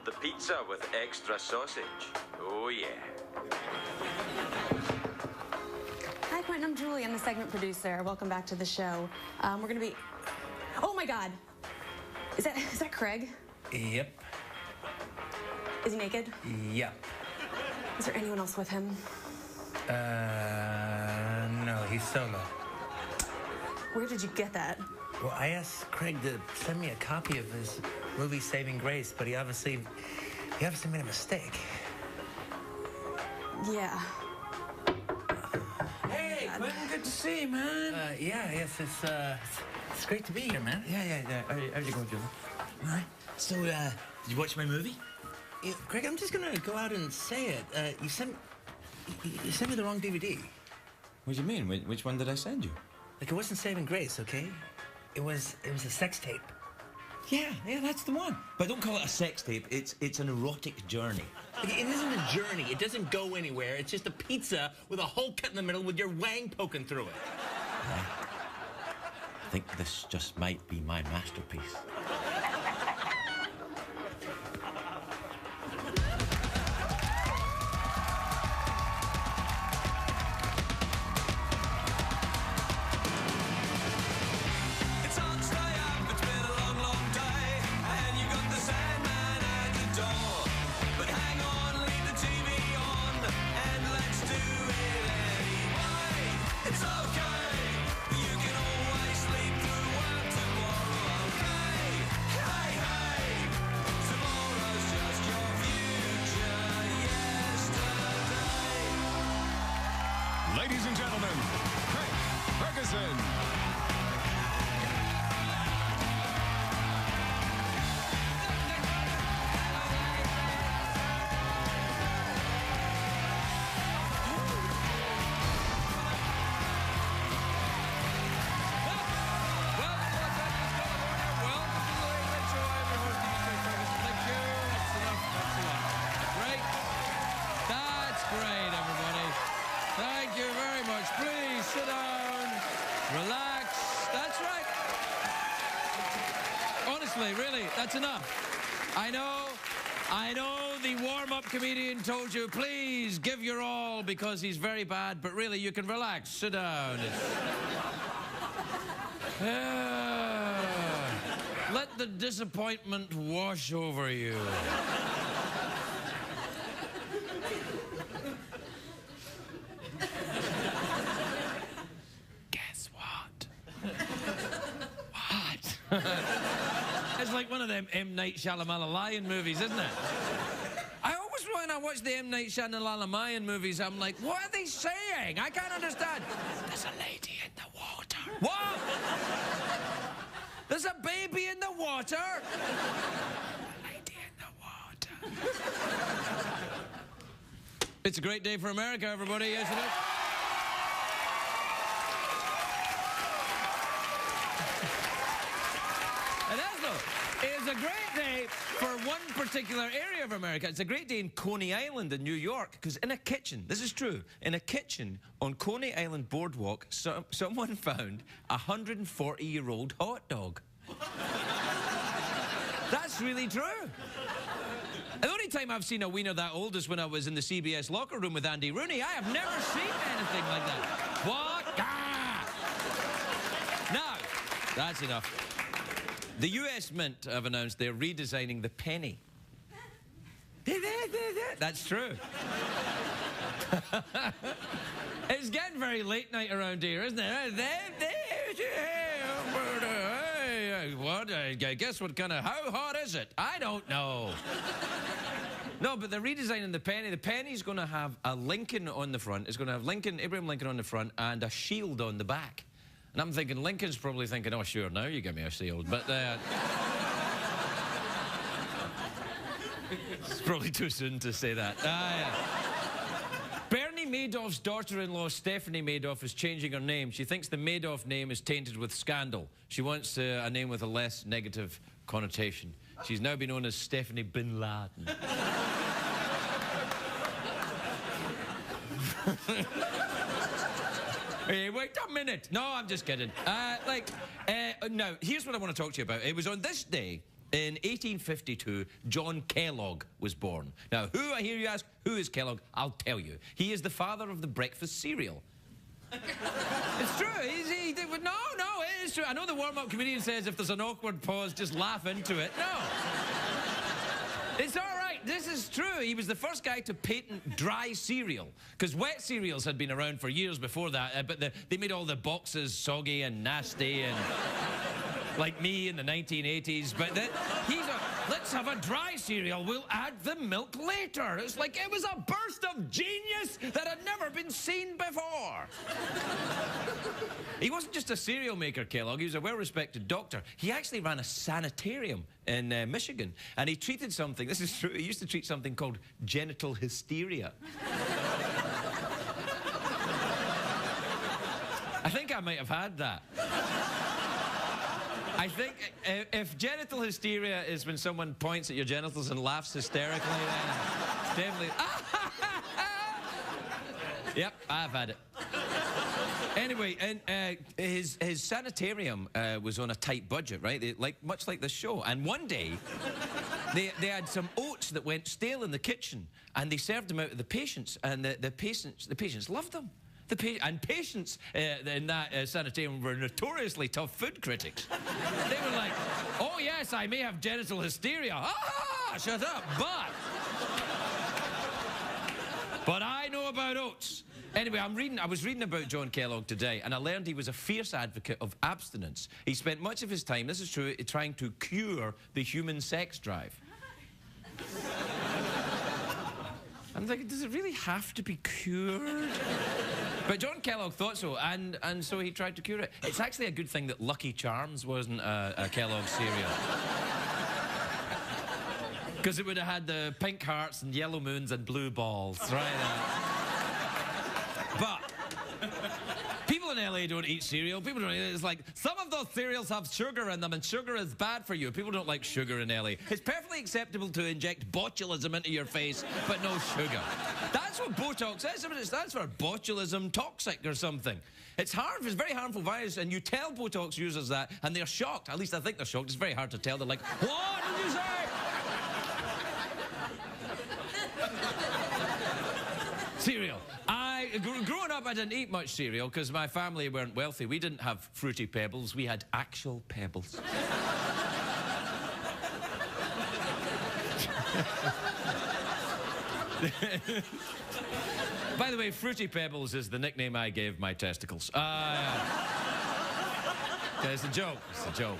ordered the pizza with extra sausage. Oh, yeah. Hi, Quentin. I'm Julie. I'm the segment producer. Welcome back to the show. We're going to be... Oh, my God. Is that Craig? Yep. Is he naked? Yep. Is there anyone else with him? No, he's solo. Where did you get that? Well, I asked Craig to send me a copy of his movie Saving Grace, but he obviously made a mistake. Yeah. Hey, Quentin, good to see you, man. Yes, it's great to be here, man. Yeah. How's it going, Julie? All right. So, did you watch my movie? Yeah, Craig, I'm just gonna go out and say it. You sent me the wrong DVD. What do you mean? Which one did I send you? Like, it wasn't Saving Grace, okay? It was a sex tape. Yeah, that's the one. But don't call it a sex tape. It's an erotic journey. It isn't a journey. It doesn't go anywhere. It's just a pizza with a hole cut in the middle with your wang poking through it. I think this just might be my masterpiece. Ladies and gentlemen, Ferguson. Thank you very much. Please sit down, relax. That's right. Honestly, really, that's enough. I know the warm-up comedian told you, please give your all because he's very bad, but really, you can relax. Sit down. Let the disappointment wash over you. It's like one of them M. Night Shyamalan movies, isn't it? I always, when I watch the M. Night Shyamalan movies, I'm like, what are they saying? I can't understand. There's a lady in the water. What? There's a baby in the water? A lady in the water. It's a great day for America, everybody. Yes, it is. It's a great day for one particular area of America. It's a great day in Coney Island in New York, because in a kitchen, this is true, in a kitchen on Coney Island Boardwalk, someone found a 140-year-old hot dog. That's really true. The only time I've seen a wiener that old is when I was in the CBS locker room with Andy Rooney. I have never seen anything like that. What? Ah! Now, that's enough. The US Mint have announced they're redesigning the penny. That's true. It's getting very late night around here, isn't it? What? I guess what kind of... How hot is it? I don't know. No, but they're redesigning the penny. The penny's going to have a Lincoln on the front. It's going to have Abraham Lincoln on the front and a shield on the back. And I'm thinking, Lincoln's probably thinking, oh, sure, now you give me a shield. But it's probably too soon to say that. Yeah. Bernie Madoff's daughter-in-law, Stephanie Madoff, is changing her name. She thinks the Madoff name is tainted with scandal. She wants a name with a less negative connotation. She's now been known as Stephanie Bin Laden. Hey, wait a minute. No, I'm just kidding. Now, here's what I want to talk to you about. It was on this day In 1852, John Kellogg was born. Now, who, I hear you ask, who is Kellogg? I'll tell you. He is the father of the breakfast cereal. It's true. No, it is true. I know the warm-up comedian says if there's an awkward pause, just laugh into it. No. It's all right. This is true. He was the first guy to patent dry cereal, because wet cereals had been around for years before that, but they made all the boxes soggy and nasty and like me in the 1980s. But then let's have a dry cereal. We'll add the milk later. It's like it was a burst of genius that had never been seen before. He wasn't just a cereal maker, Kellogg. He was a well-respected doctor. He actually ran a sanitarium in Michigan, and he treated something, this is true, he used to treat something called genital hysteria. I think I might have had that. I think if genital hysteria is when someone points at your genitals and laughs hysterically, then it's definitely... Yep, I've had it. Anyway, and his sanitarium was on a tight budget, right? Much like this show. And one day, they had some oats that went stale in the kitchen, and they served them out to the patients, and the patients loved them. And patients in that sanitarium were notoriously tough food critics. They were like, oh yes, I may have genital hysteria. Ah, shut up, but I know about oats. Anyway, I was reading about John Kellogg today, and I learned he was a fierce advocate of abstinence. He spent much of his time, this is true, trying to cure the human sex drive. I'm thinking, does it really have to be cured? But John Kellogg thought so, and so he tried to cure it. It's actually a good thing that Lucky Charms wasn't a Kellogg cereal. Because it would have had the pink hearts and yellow moons and blue balls, right? But people in LA don't eat cereal. People don't eat it. It's like, some of those cereals have sugar in them, and sugar is bad for you. People don't like sugar in LA. It's perfectly acceptable to inject botulism into your face, but no sugar. That's what Botox is. It stands for botulism toxic or something. It's a very harmful virus, and you tell Botox users that, and they're shocked. At least I think they're shocked. It's very hard to tell. They're like, what did you say? Cereal. Growing up, I didn't eat much cereal because my family weren't wealthy. We didn't have Fruity Pebbles. We had actual pebbles. By the way, Fruity Pebbles is the nickname I gave my testicles. It's a joke. It's a joke.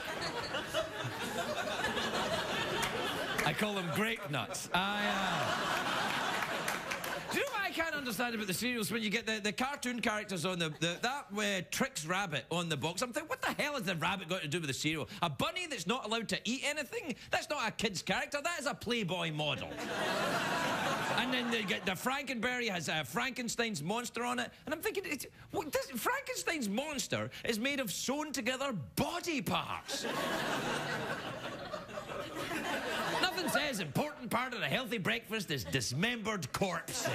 I call them grape nuts. Do you know what I can't understand about the cereals? When you get the cartoon characters on that Trix rabbit on the box, I'm thinking, what the hell has the rabbit got to do with the cereal? A bunny that's not allowed to eat anything? That's not a kid's character, that is a Playboy model. And then they get the Frankenberry has Frankenstein's monster on it, and I'm thinking, Frankenstein's monster is made of sewn together body parts. Nothing says important part of a healthy breakfast is dismembered corpses.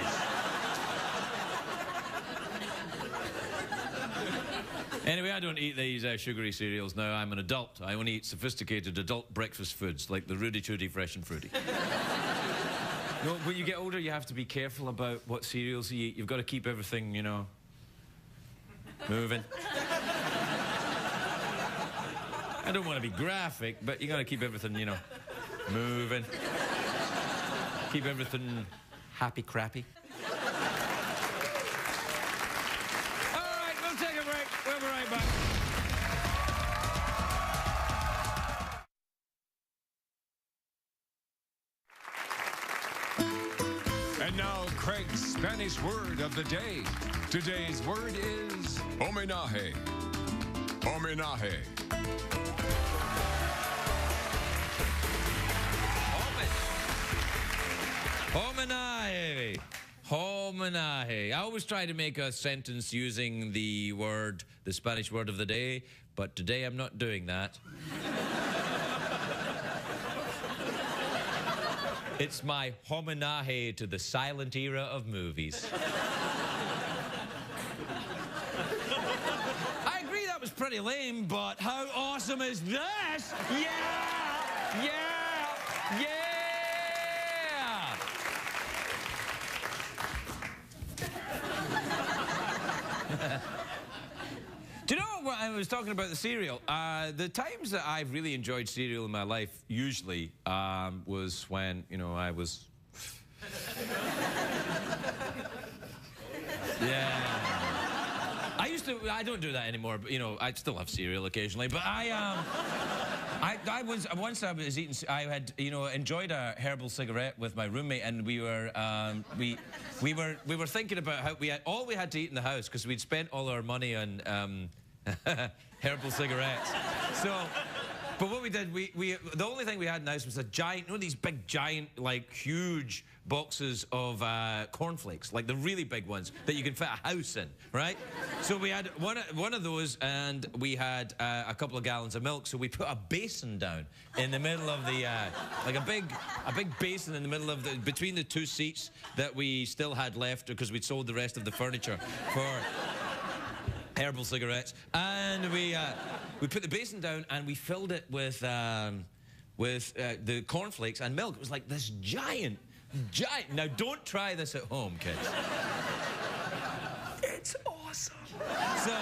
Anyway, I don't eat these sugary cereals now. I'm an adult. I only eat sophisticated adult breakfast foods like the Rudy Tooty Fresh and Fruity. You know, when you get older, you have to be careful about what cereals you eat. You've got to keep everything, you know, moving. I don't want to be graphic, but you got to keep everything, you know, moving. Keep everything happy crappy. All right, we'll take a break. We'll be right back. And now, Craig's Spanish word of the day. Today's word is homenaje. Homenaje. Homenaje. Homenaje. I always try to make a sentence using the Spanish word of the day, but today I'm not doing that. It's my homenaje to the silent era of movies. I agree that was pretty lame, but how awesome is this? Yeah! Yeah! Yeah! Do you know what I was talking about the cereal? The times that I've really enjoyed cereal in my life usually was when, you know, I was... Yeah. I don't do that anymore, but, you know, I still have cereal occasionally, but once I was eating, I had, you know, enjoyed a herbal cigarette with my roommate, and we were thinking about how all we had to eat in the house because we'd spent all our money on herbal cigarettes. So, but what we did, the only thing we had in the house was a giant, you know, these big, giant, like, huge boxes of cornflakes, like the really big ones that you can fit a house in, right? So we had one of those, and we had a couple of gallons of milk. So we put a basin down in the middle of the, like a big basin in the middle of the, between the two seats that we still had left because we'd sold the rest of the furniture for herbal cigarettes, and we put the basin down and we filled it with the cornflakes and milk. It was like this giant. Now, don't try this at home, kids. It's awesome. So,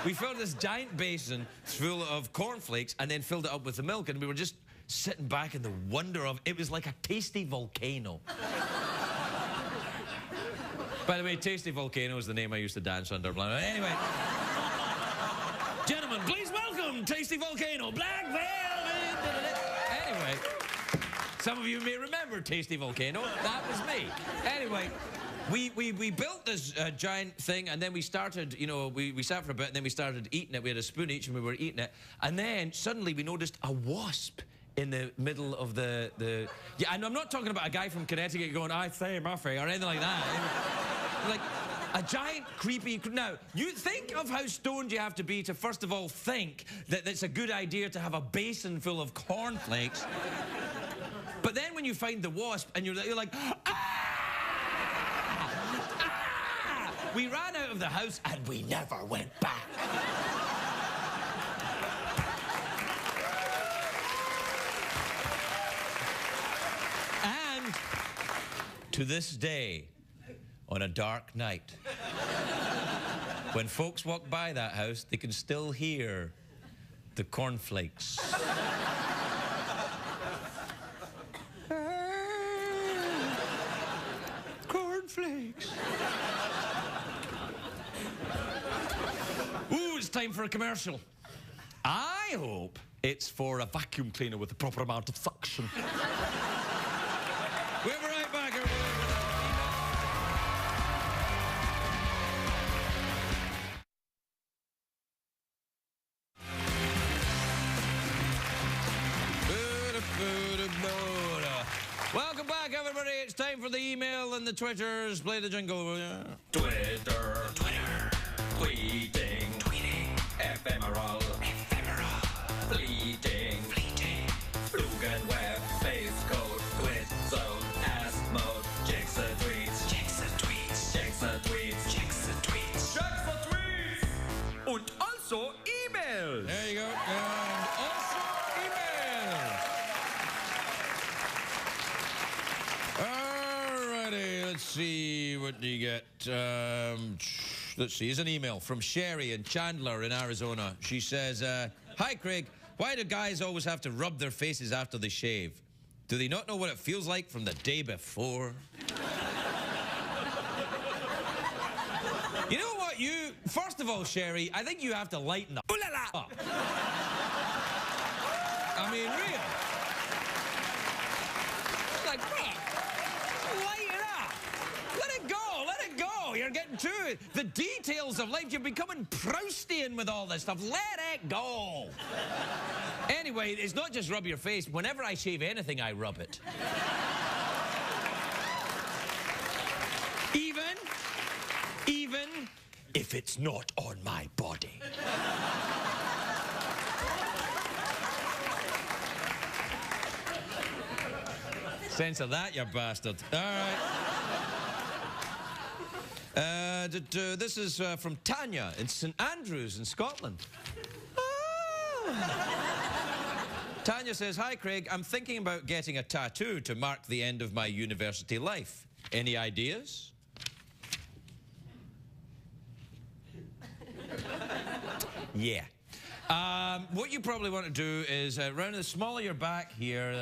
we filled this giant basin full of cornflakes and then filled it up with the milk, and we were just sitting back in the wonder of it was like a tasty volcano. By the way, Tasty Volcano is the name I used to dance under. Anyway, gentlemen, please welcome Tasty Volcano, Black Velvet. Anyway. Some of you may remember Tasty Volcano. That was me. Anyway, we built this giant thing, and then we started, you know, we sat for a bit, and then we started eating it. We had a spoon each, and we were eating it. And then suddenly we noticed a wasp in the middle of the... Yeah, and I'm not talking about a guy from Connecticut going, I say Murphy, or anything like that. Like, a giant, creepy... Now, you think of how stoned you have to be to, first of all, think that it's a good idea to have a basin full of cornflakes. But then when you find the wasp and you're like, ah! Ah! We ran out of the house and we never went back. And to this day, on a dark night, when folks walk by that house, they can still hear the cornflakes. Ooh, it's time for a commercial. I hope it's for a vacuum cleaner with the proper amount of suction. We'll be right back, everybody. Welcome back, everybody. It's time for the email and the Twitters. Play the jingle. Twitter. Tweeting. Ephemeral. Fleeting. Flugenweb. Face code. Twit zone. Ask mode. Jackson tweets. Und also emails. There you go. And also emails. Alrighty, let's see what do you get. Let's see, here's an email from Sherry in Chandler in Arizona. She says, hi, Craig. Why do guys always have to rub their faces after they shave? Do they not know what it feels like from the day before? You know what, first of all, Sherry, I think you have to lighten the up. I mean, really. Like, what? Lighten up. Let it go. You're getting to it. The details of life, you're becoming Proustian with all this stuff. Let it go. Anyway, it's not just rub your face. Whenever I shave anything, I rub it. Even if it's not on my body. Censor that, you bastard. All right. This is from Tanya in St Andrews in Scotland. Tanya says, hi, Craig. I'm thinking about getting a tattoo to mark the end of my university life. Any ideas? Yeah. What you probably want to do is around the small of your back here,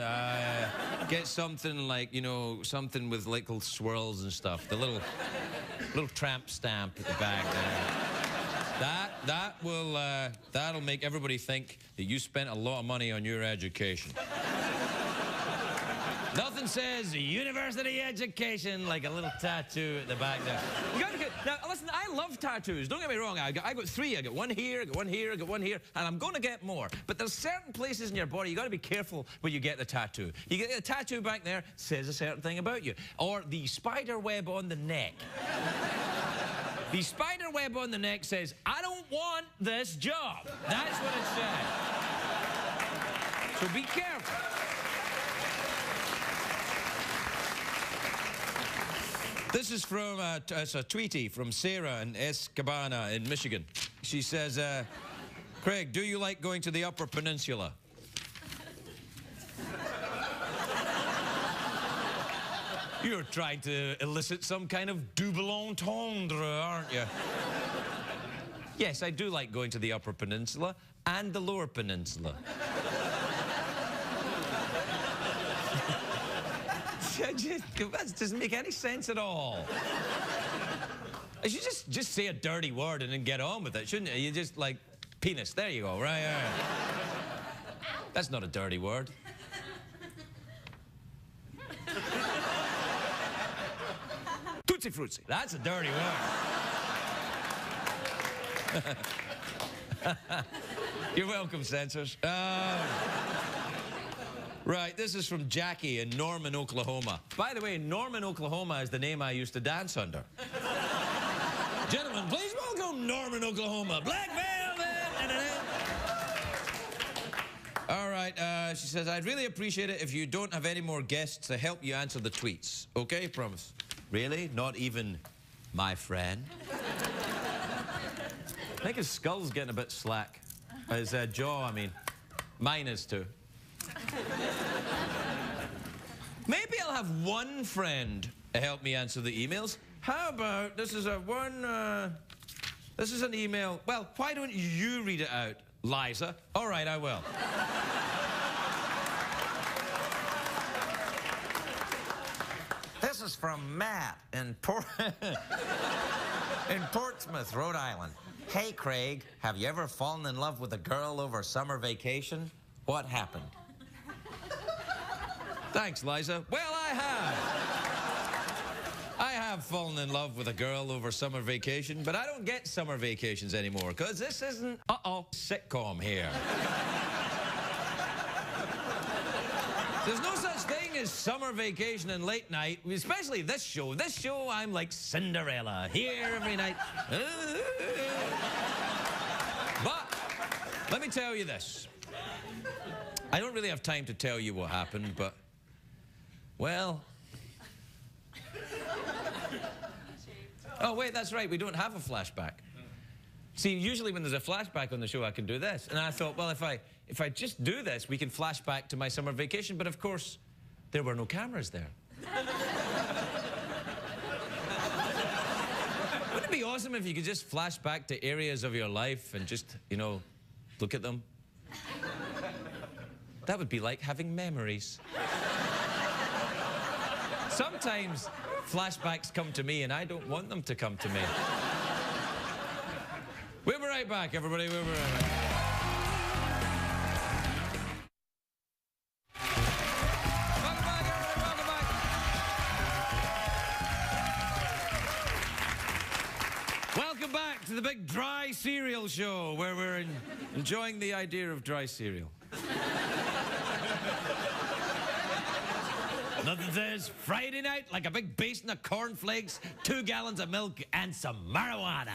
get something like, you know, something with little swirls and stuff. The little tramp stamp at the back there. That'll make everybody think that you spent a lot of money on your education. Nothing says university education like a little tattoo at the back there. You gotta get, now, listen, I love tattoos. Don't get me wrong. I got 3. I got one here, I got one here, I got one here, and I'm going to get more. But there's certain places in your body you got to be careful when you get the tattoo. You get a tattoo back there, says a certain thing about you. Or the spider web on the neck. The spider web on the neck says, I don't want this job. That's what it says. So be careful. This is from, it's a tweetie from Sarah in Escabana in Michigan. She says, Craig, do you like going to the Upper Peninsula? You're trying to elicit some kind of double entendre, aren't you? Yes, I do like going to the Upper Peninsula and the Lower Peninsula. That doesn't make any sense at all. You should just say a dirty word and then get on with it, shouldn't you? You just like penis. There you go, right? That's not a dirty word. Tootsie Fruitsy. That's a dirty word. You're welcome, censors. Right, this is from Jackie in Norman, Oklahoma. By the way, Norman, Oklahoma is the name I used to dance under. Gentlemen, please welcome Norman, Oklahoma. Black Velvet. All right, she says, I'd really appreciate it if you don't have any more guests to help you answer the tweets. Okay, promise. Really? Not even my friend? I think his skull's getting a bit slack. His jaw, I mean. Mine is too. Maybe I'll have one friend to help me answer the emails. How about, this is an email. Well, why don't you read it out, Liza? All right, I will. This is from Matt in Portsmouth, Rhode Island. Hey, Craig, have you ever fallen in love with a girl over summer vacation? What happened? Thanks, Liza. Well, I have fallen in love with a girl over summer vacation, but I don't get summer vacations anymore, because this isn't, sitcom here. There's no such thing as summer vacation and late night, especially this show. This show, I'm like Cinderella, here every night. But let me tell you this. I don't really have time to tell you what happened, but, well... Oh, wait, that's right, we don't have a flashback. See, usually when there's a flashback on the show, I can do this. And I thought, well, if I just do this, we can flash back to my summer vacation. But, of course, there were no cameras there. Wouldn't it be awesome if you could just flash back to areas of your life and just, you know, look at them? That would be like having memories. Sometimes flashbacks come to me and I don't want them to come to me. We'll be right back, everybody. We'll be right back. Welcome back, everybody. Welcome back. Welcome back to the big dry cereal show where we're enjoying the idea of dry cereal. Nothing says Friday night like a big basin of cornflakes, 2 gallons of milk, and some marijuana.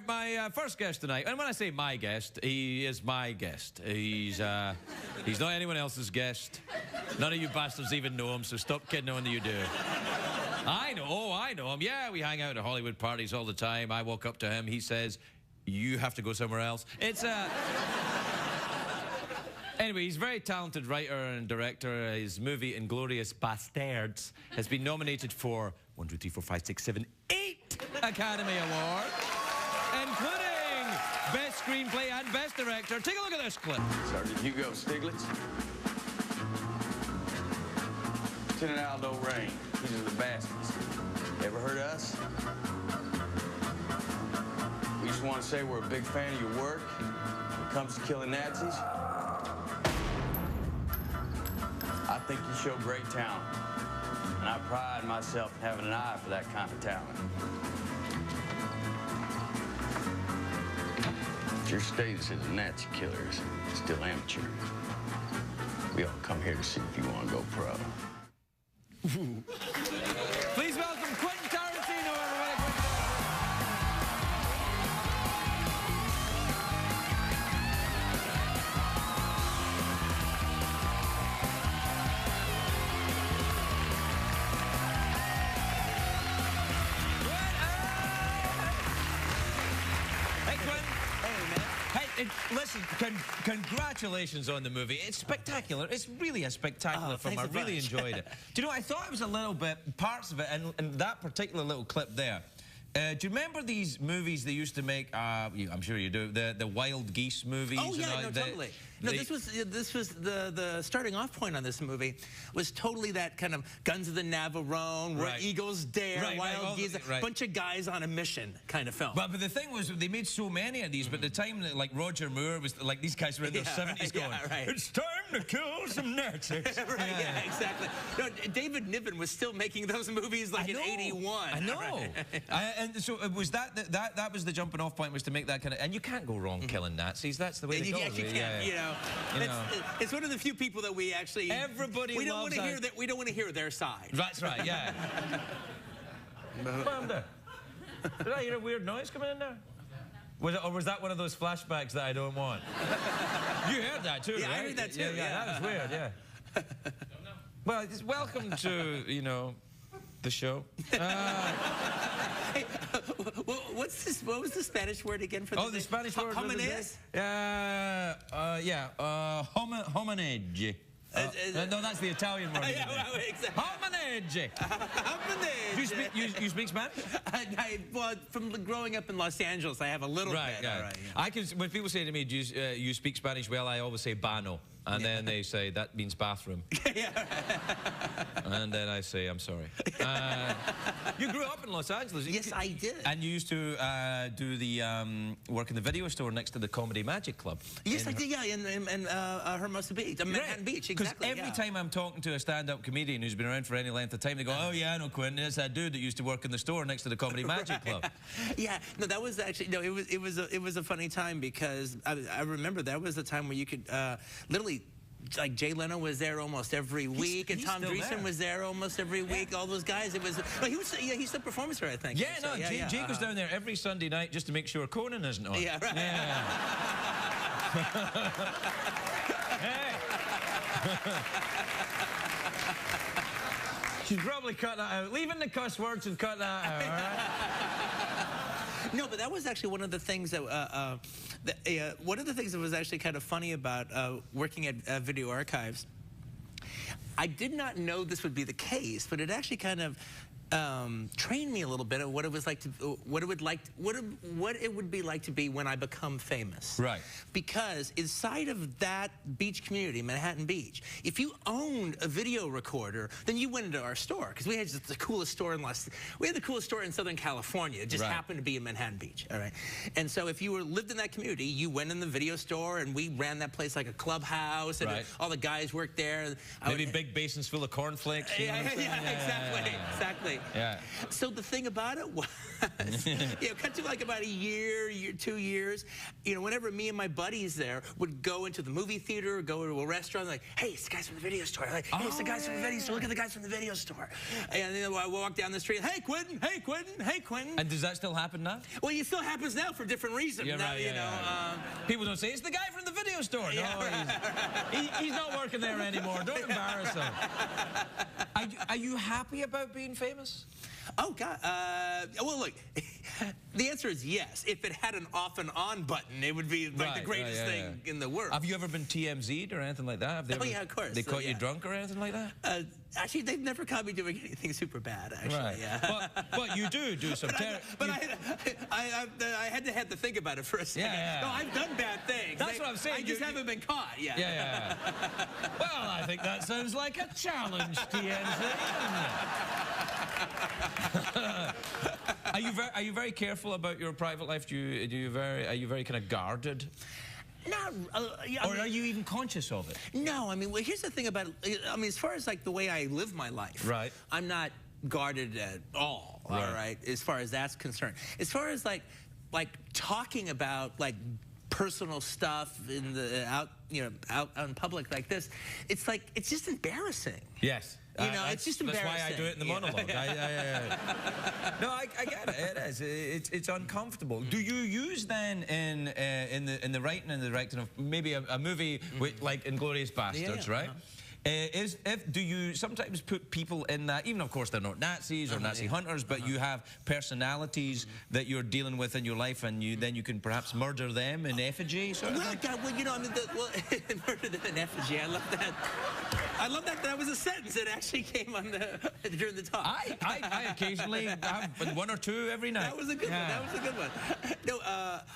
My first guest tonight, and when I say my guest, he is my guest. He's not anyone else's guest. None of you bastards even know him, so stop kidding on that you do. I know him. Yeah, we hang out at Hollywood parties all the time. I walk up to him, he says, you have to go somewhere else. It's Anyway, he's a very talented writer and director. His movie Inglourious Bastards has been nominated for 1, 2, 3, 4, 5, 6, 7, 8 Academy Awards, including Best Screenplay and Best Director. Take a look at this clip. Sergeant Hugo Stiglitz. Lieutenant Aldo Rain. These are the bastards. Ever heard of us? We just want to say we're a big fan of your work. When it comes to killing Nazis, I think you show great talent. And I pride myself in having an eye for that kind of talent. Your status as a Nazi killer is still amateur. We all come here to see if you want to go pro. Please welcome Quentin Tarantino, everybody. Hey, Quentin. Hey, man. Hey, listen, congratulations on the movie. It's spectacular. It's really a spectacular film. I thanks a really bunch. enjoyed it. Do you know, I thought it was a little bit, parts of it, and that particular little clip there. Do you remember these movies they used to make? I'm sure you do. The Wild Geese movies. Oh yeah, and no, totally. No, this was the starting off point on this movie was totally that kind of Guns of the Navarone, Where Right. Eagles Dare, Right, right, Wild all the- Geese, right. bunch of guys on a mission kind of film. But the thing was, they made so many of these, but the time that, like, Roger Moore was, like, these guys were in their Yeah, 70s right, going, yeah, right. it's time to kill some Nazis. Right, yeah, exactly. No, David Niven was still making those movies like in '81. I know. Right? And so it was that was the jumping off point, was to make that kind of, and you can't go wrong killing Nazis. That's the way to go. Yes, you can. You know, it's one of the few people that we actually Everybody we don't loves want to hear that. that. We don't want to hear their side. That's right. Yeah. What there? Did I hear a weird noise coming in there? Was that one of those flashbacks that I don't want? You heard that too, Yeah, right? I heard that too. Yeah, that was weird. Yeah. Well, welcome to the show. Hey, what was the Spanish word again for The Spanish word. Hominez? Hominage. No, that's the Italian word. Yeah, well, exactly. Hominage. Hominage. You speak Spanish? Well, from growing up in Los Angeles, I have a little bit. Yeah. All right, yeah. I can. When people say to me, "Do you speak Spanish?" Well, I always say "bano," and then they say that means bathroom. And then I say, "I'm sorry." You grew up in Los Angeles. Yes, I did. And you used to do the work in the video store next to the Comedy Magic Club. Yes, I did. Yeah, in Hermosa Beach, Manhattan Beach. Exactly. Because every time I'm talking to a stand-up comedian who's been around for any length of time, they go, "Oh yeah, I know Quentin. It's that dude that used to work in the store next to the Comedy Magic Club." Yeah, no, that was actually it was a funny time because I remember that was the time where you could literally. Like Jay Leno was there almost every week, and he's Tom still Dreesen there. was there almost every week. All those guys, it was. Well, he's still performance here, I think. Yeah, So, no, Jay goes down there every Sunday night just to make sure Conan isn't on. Yeah, right. Yeah. Hey. She's probably cut that out. Leave in the cuss words and cut that out, all right? No, but that was actually one of the things that one of the things that was actually kind of funny about working at Video Archives. I did not know this would be the case, but it actually kind of trained me a little bit of what it was like to, what it would be like to be when I become famous. Right. Because inside of that beach community, Manhattan Beach, if you owned a video recorder, then you went into our store because we had just the coolest store in we had the coolest store in Southern California. It just happened to be in Manhattan Beach. All right. And so if you lived in that community, you went in the video store, and we ran that place like a clubhouse, and all the guys worked there. Maybe big basins full of cornflakes. You know what I'm saying? Exactly. Yeah. So the thing about it was, cut to like about a year, 2 years, whenever me and my buddies there would go into the movie theater, or go to a restaurant, like, hey, it's the guys from the video store. Like, hey, it's the guys from the video store. Look at the guys from the video store. And then I walk down the street, hey, Quentin, hey, Quentin, hey, Quentin. And does that still happen now? Well, it still happens now for different reasons. Yeah, now, right, People don't say, it's the guy from the video store. No, he's not working there anymore. Don't embarrass him. Are you happy about being famous? Oh, God. Well, look, the answer is yes. If it had an off and on button, it would be like the greatest thing in the world. Have you ever been TMZ'd or anything like that? Have they yeah, of course. They caught you drunk or anything like that? Actually, they've never caught me doing anything super bad, actually. Right. Yeah. But you do some... I had to think about it for a second. Yeah. No, I've done bad things. That's what I'm saying. I just haven't been caught yet. Yeah. Well, I think that sounds like a challenge, TMZ. Are you very careful about your private life? Are you very kind of guarded? No, or are you even conscious of it? No, I mean, well, here's the thing about it. I mean, as far as like the way I live my life, right? I'm not guarded at all. Right. All right, as far as that's concerned. As far as like talking about like personal stuff in the out in public like this, it's like it's just embarrassing. Yes. You know, it's just embarrassing. That's why I do it in the monologue. No, I get it. It is. It's uncomfortable. Do you use then in the writing and the directing of maybe a movie with, like Inglourious Bastards, right? Do you sometimes put people in that, even of course they're not Nazis or Nazi hunters, but you have personalities that you're dealing with in your life, and then you can perhaps murder them in effigy? Sort of thing? God, well, you know, I mean, murder them in effigy. I love that. I love that. That was a sentence that actually came on during the talk. I occasionally have one or two every night. That was a good one. That was a good one. No,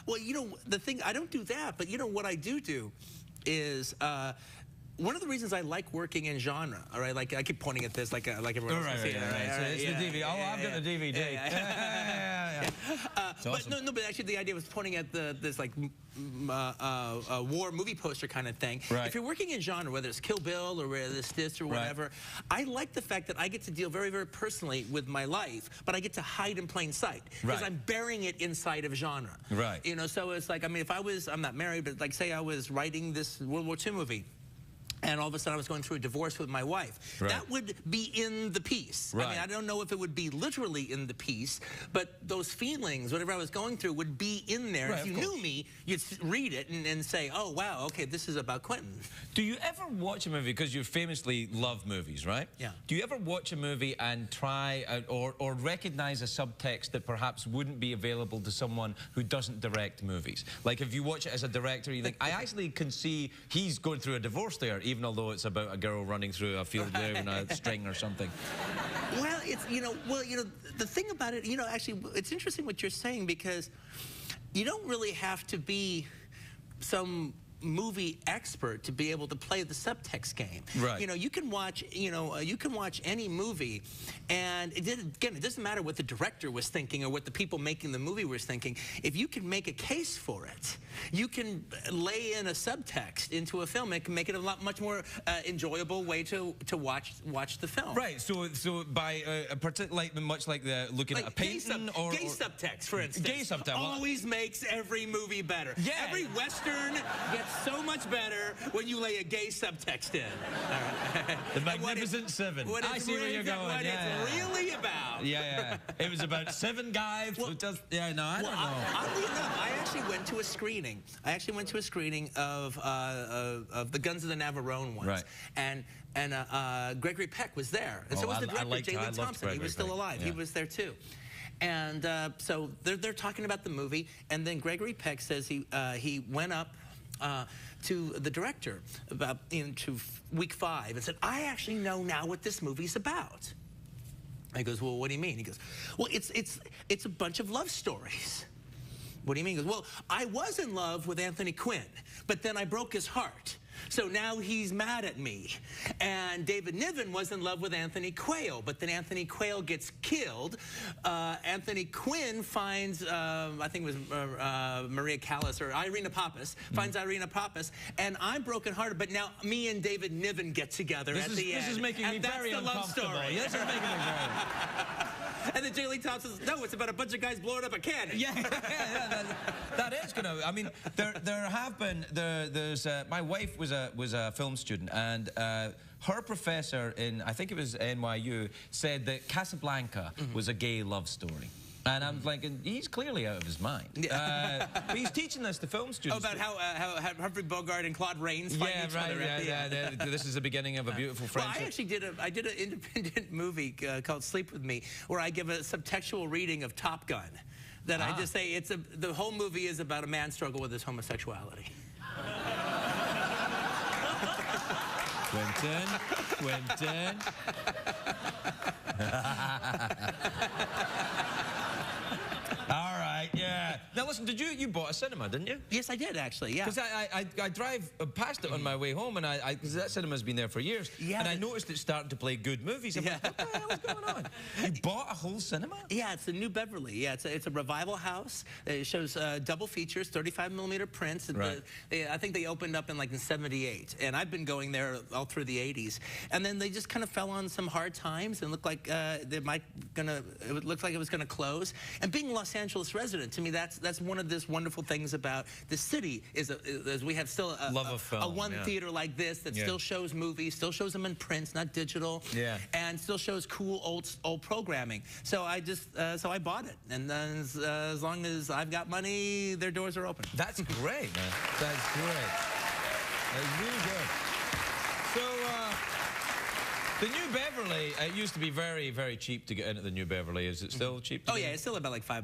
well, you know, the thing, I don't do that, but you know what I do is. One of the reasons I like working in genre, all right, like I keep pointing at this like everyone else. Right. So it's the DVD. Oh, I've got the DVD. But no, but actually the idea was pointing at this like war movie poster kind of thing. Right. If you're working in genre, whether it's Kill Bill or whether it's this or whatever, I like the fact that I get to deal very, very personally with my life, but I get to hide in plain sight because I'm burying it inside of genre. Right. You know, so it's like, I mean, if I'm not married, but like say I was writing this World War II movie, and all of a sudden I was going through a divorce with my wife. Right. That would be in the piece. Right. I mean, I don't know if it would be literally in the piece, but those feelings, whatever I was going through, would be in there. Right, if you knew me, you'd read it and say, oh, wow, okay, this is about Quentin. Do you ever watch a movie, because you famously love movies, right? Yeah. Do you ever watch a movie and try or recognize a subtext that perhaps wouldn't be available to someone who doesn't direct movies? Like if you watch it as a director, you think, I actually can see he's going through a divorce there, even although it's about a girl running through a field wearing a string or something. Well, the thing about it, you know, actually, it's interesting what you're saying, because you don't really have to be some movie expert to be able to play the subtext game. Right. You know, you can watch any movie, and it doesn't matter what the director was thinking or what the people making the movie was thinking. If you can make a case for it, you can lay in a subtext into a film. It can make it a much more enjoyable way to watch the film. Right. So by much like looking at a painting or gay subtext, for instance. Gay subtext always makes every movie better. Yeah. Every Western gets so much better when you lay a gay subtext in. Right. The Magnificent Seven. I see where you're going. What it's really about. Yeah. It was about 7 guys who just... Yeah, no, I don't know. Oddly enough, I actually went to a screening. Of the Guns of the Navarone ones. Right. And Gregory Peck was there. And so was the director, J. Lee Thompson. He was still alive. Yeah. He was there too. And so they're talking about the movie, and then Gregory Peck says he went up to the director about into week 5 and said, I actually know now what this movie's about. He goes, well, what do you mean? He goes, well, it's a bunch of love stories. What do you mean? He goes, well, I was in love with Anthony Quinn, but then I broke his heart. So now he's mad at me. And David Niven was in love with Anthony Quayle, but then Anthony Quayle gets killed. Anthony Quinn finds, I think it was Maria Callas or Irina Pappas, finds Irina Pappas, and I'm brokenhearted, but now me and David Niven get together at the end. This is making me very uncomfortable. This is making me very... And then J. Lee Thompson says, no, it's about a bunch of guys blowing up a cannon. Yeah, that is going to... I mean, there have been... There's my wife was a film student, and her professor in, I think it was NYU, said that Casablanca was a gay love story. And I'm thinking, he's clearly out of his mind. But he's teaching this to film students. Oh, about how Humphrey Bogart and Claude Rains fight each other. Yeah. This is the beginning of a beautiful friendship. Well, I actually did an independent movie called Sleep With Me, where I give a subtextual reading of Top Gun. That I just say the whole movie is about a man's struggle with his homosexuality. Quentin. All right, yeah. Now listen, you bought a cinema, didn't you? Yes, I did actually. Yeah. Because I drive past it on my way home, and because that cinema's been there for years. Yeah. And I noticed it starting to play good movies. I'm like, what the hell is going on? You bought a whole cinema? Yeah, it's the New Beverly. Yeah, it's a revival house. It shows double features, 35mm prints. Right. I think they opened up in like in '78, and I've been going there all through the '80s. And then they just kind of fell on some hard times and looked like it looked like it was gonna close. And being a Los Angeles resident, to me, that's one of the wonderful things about the city is we have still a one theater like this that still shows movies, still shows them in prints, not digital, and still shows cool old programming. So I bought it, and then as long as I've got money, their doors are open. That's great, man. That's great. That's really good. So. The New Beverly, it used to be very, very cheap to get into the New Beverly. Is it still cheap? Oh, yeah, it's still about like $5.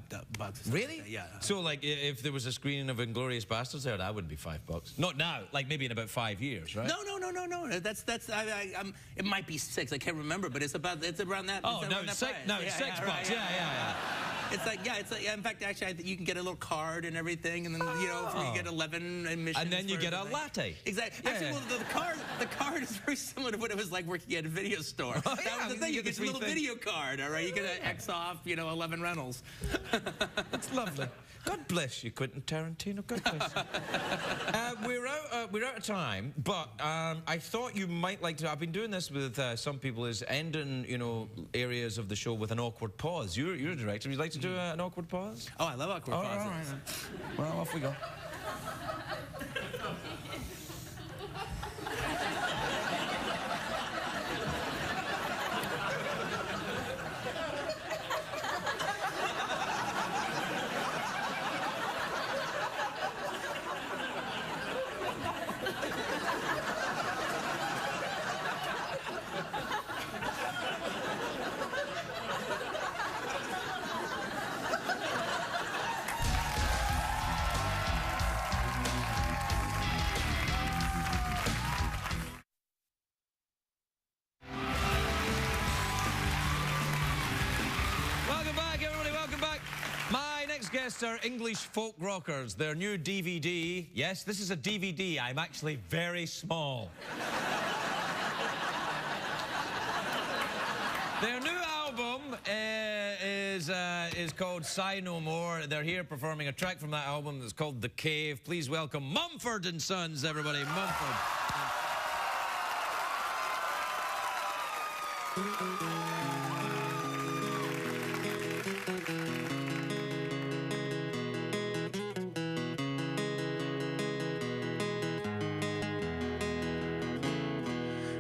Really? Yeah. So, like, if there was a screening of Inglourious Basterds there, that would be $5. Not now, like maybe in about 5 years, right? No. It might be 6. I can't remember, but it's around that. Oh, no, it's $6. Right, Yeah. It's like, in fact, actually, you can get a little card and everything, and then, you get 11 admissions. And then you get a latte. Exactly. Yeah. Actually, well, the card is very similar to what it was like working at a video store. Oh, that was the thing. You get a little thing. video card, all right? You get an X off, 11 rentals. That's lovely. God bless you, Quentin Tarantino. God bless you. We're out of time, but I thought you might like to. I've been doing this with some people, is ending areas of the show with an awkward pause. You're a director. Would you like to do an awkward pause? Oh, I love awkward pauses. All right. Well, off we go. Guests are English folk rockers. Their new DVD. Yes, this is a DVD. I'm actually very small. Their new album is called Sigh No More. They're here performing a track from that album that's called The Cave. Please welcome Mumford and Sons, everybody. Mumford.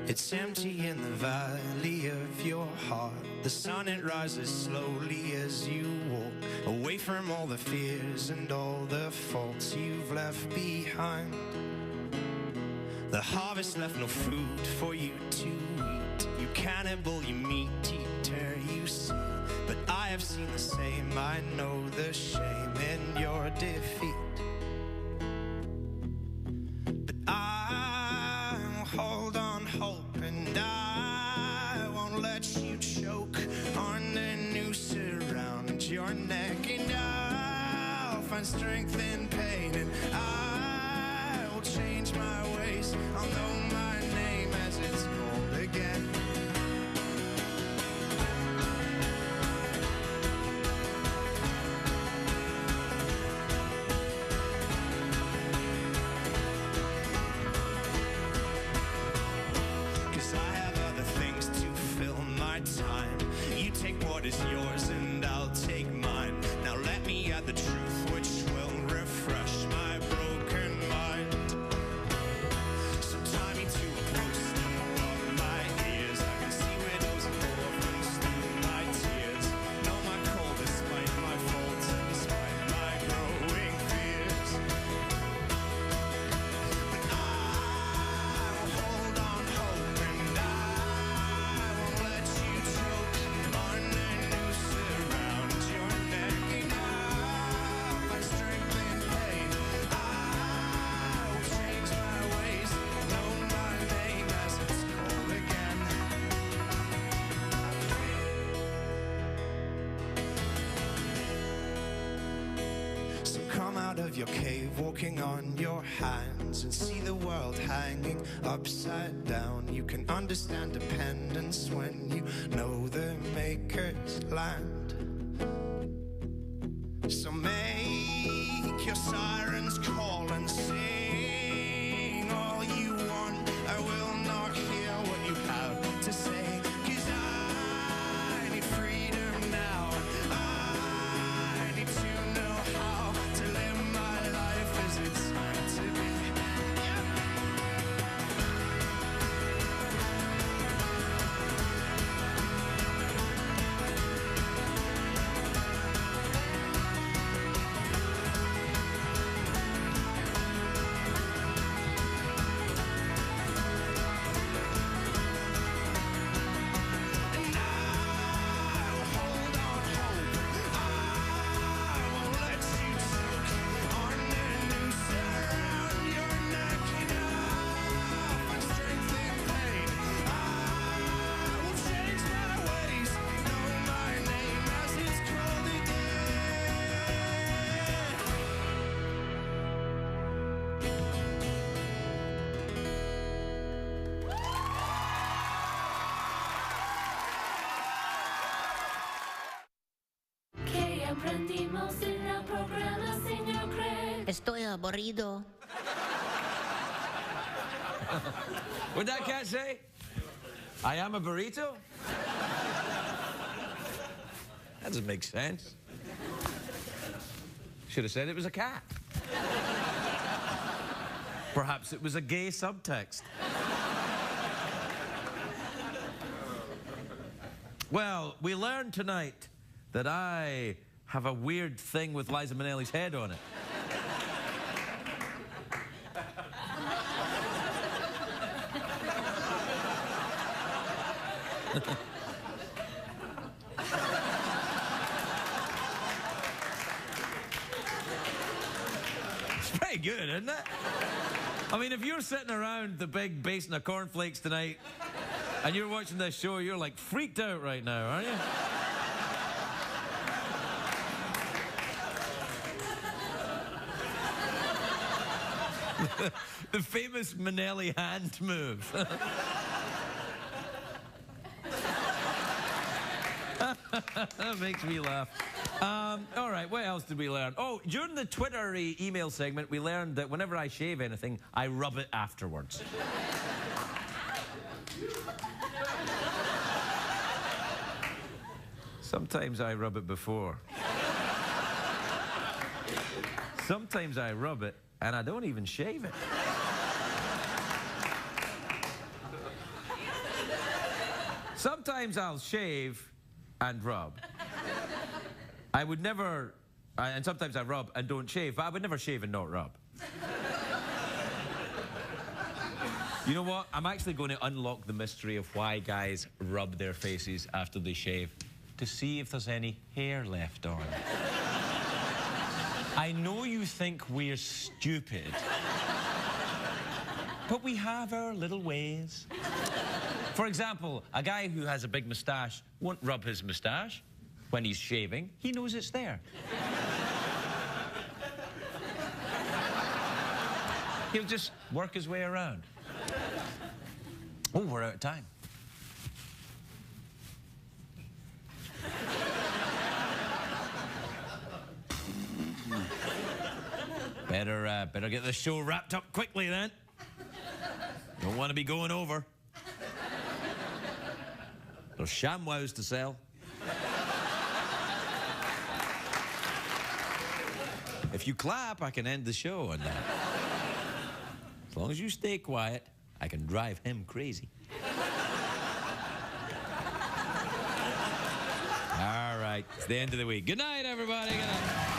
It's empty in the valley of your heart. The sun, it rises slowly as you walk away from all the fears and all the faults you've left behind. The harvest left no food for you to eat. You cannibal, you meat eater, you see. But I have seen the same. I know the shame in your defeat. But I will hold on hope, and I won't let you choke on the noose around your neck. And I'll find strength in pain, and I will change my ways. I'll know my name as it's called again. Time. You take what is yours and I'll take mine. Now let me add the truth which will refresh my broken out of your cave, walking on your hands, and see the world hanging upside down. You can understand dependence when you know the maker's land. So make your sirens call and sing all you want. I will not hear what you have to say, 'cause I need freedom now. I need to know how to live my life as it's meant to be. Aprendimos en el programa, señor Craig. Estoy aburrido. What'd that cat say? I am a burrito? That doesn't make sense. Should have said it was a cat. Perhaps it was a gay subtext. Well, we learned tonight that I have a weird thing with Liza Minnelli's head on it. It's pretty good, isn't it? I mean, if you're sitting around the big basin of cornflakes tonight and you're watching this show, you're like freaked out right now, aren't you? The famous Minnelli hand move. That makes me laugh. All right, what else did we learn? Oh, during the Twitter email segment, we learned that whenever I shave anything, I rub it afterwards. Sometimes I rub it before. Sometimes I rub it and I don't even shave it. Sometimes I'll shave and rub. I would never, and sometimes I rub and don't shave, but I would never shave and not rub. You know what? I'm actually going to unlock the mystery of why guys rub their faces after they shave, to see if there's any hair left on. I know you think we're stupid, but we have our little ways. For example, a guy who has a big moustache won't rub his moustache. When he's shaving, he knows it's there. He'll just work his way around. Oh, we're out of time. Better get the show wrapped up quickly then. Don't want to be going over. There's ShamWows to sell. If you clap, I can end the show on that. As long as you stay quiet, I can drive him crazy. All right, it's the end of the week. Good night, everybody. Good night.